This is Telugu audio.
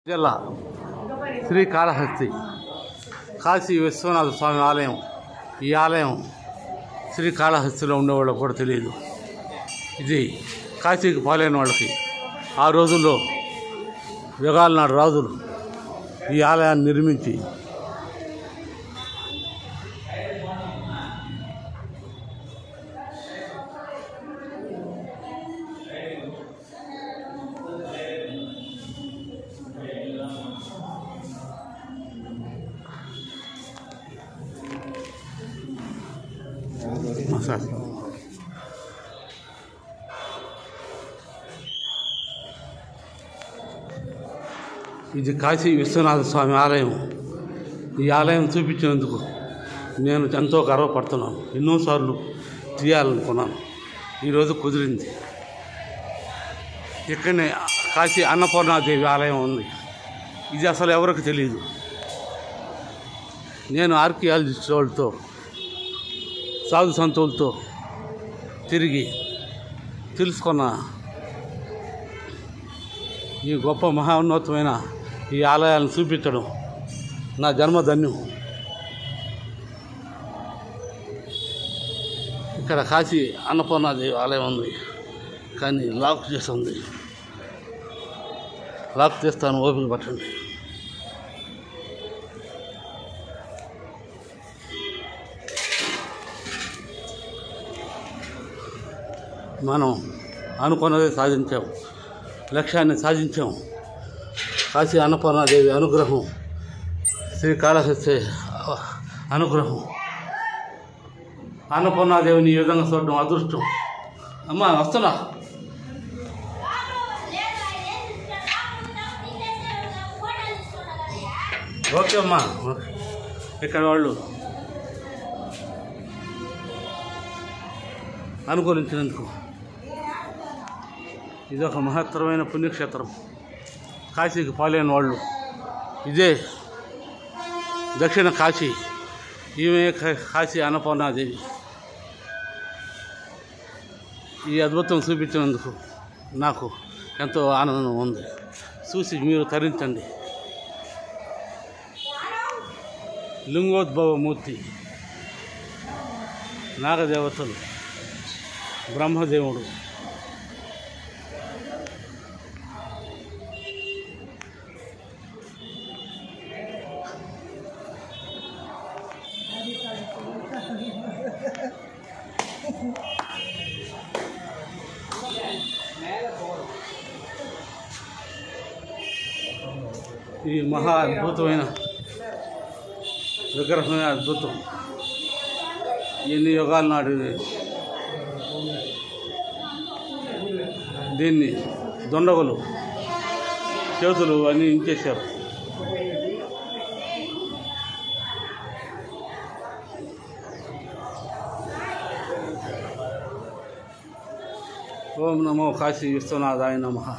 జిల్లా శ్రీకాళహస్తి కాశీ విశ్వనాథ స్వామి ఆలయం. ఈ ఆలయం శ్రీకాళహస్తిలో ఉండేవాళ్ళకి కూడా తెలియదు. ఇది కాశీకి పాలైన వాళ్ళకి ఆ రోజుల్లో యుగాల నాడు రాజులు ఈ ఆలయాన్ని నిర్మించి ఇది కాశీ విశ్వనాథ స్వామి ఆలయం. ఈ ఆలయం చూపించినందుకు నేను ఎంతో గర్వపడుతున్నాను. ఎన్నోసార్లు తీయాలనుకున్నాను, ఈరోజు కుదిరింది. ఇక్కడనే కాశీ అన్నపూర్ణాదేవి ఆలయం ఉంది. ఇది అసలు ఎవరికి తెలియదు. నేను ఆర్కియాలజిస్ట్ వాళ్ళతో సాధు సంతులతో తిరిగి తెలుసుకున్న ఈ గొప్ప మహోన్నతమైన ఈ ఆలయాలను చూపించడం నా జన్మధన్యం. ఇక్కడ కాశీ అన్నపూర్ణాదేవి ఆలయం ఉంది, కానీ లాక్ చేసి ఉంది. లాక్ చేస్తాను, ఓపిక పట్టండి. మనం అనుకున్నదే సాధించాం, లక్ష్యాన్ని సాధించాం. కాశీ అన్నపూర్ణాదేవి అనుగ్రహం, శ్రీకాళహస్తి అనుగ్రహం. అన్నపూర్ణాదేవిని ఈ విధంగా చూడడం అదృష్టం. అమ్మా వస్తున్నా. ఓకే అమ్మా. ఇక్కడ వాళ్ళు అనుకూలించినందుకు ఇది ఒక మహత్తరమైన పుణ్యక్షేత్రం. కాశీకి పాలైన వాళ్ళు ఇదే దక్షిణ కాశీ. ఈమె కాశీ అన్నపూర్ణాదేవి. ఈ అద్భుతం చూపించినందుకు నాకు ఎంతో ఆనందం ఉంది. చూసి మీరు తరించండి. లింగోద్భవ మూర్తి, నాగదేవతలు, బ్రహ్మదేవుడు, ఈ మహా అద్భుతమైన విగ్రహమే అద్భుతం. ఎన్ని యుగాల నాడు దీన్ని దొండగలు చేతులు అన్నీ ఇంకేశారు. ఓం నమో కాశీ విశ్వనాథాయ నమః.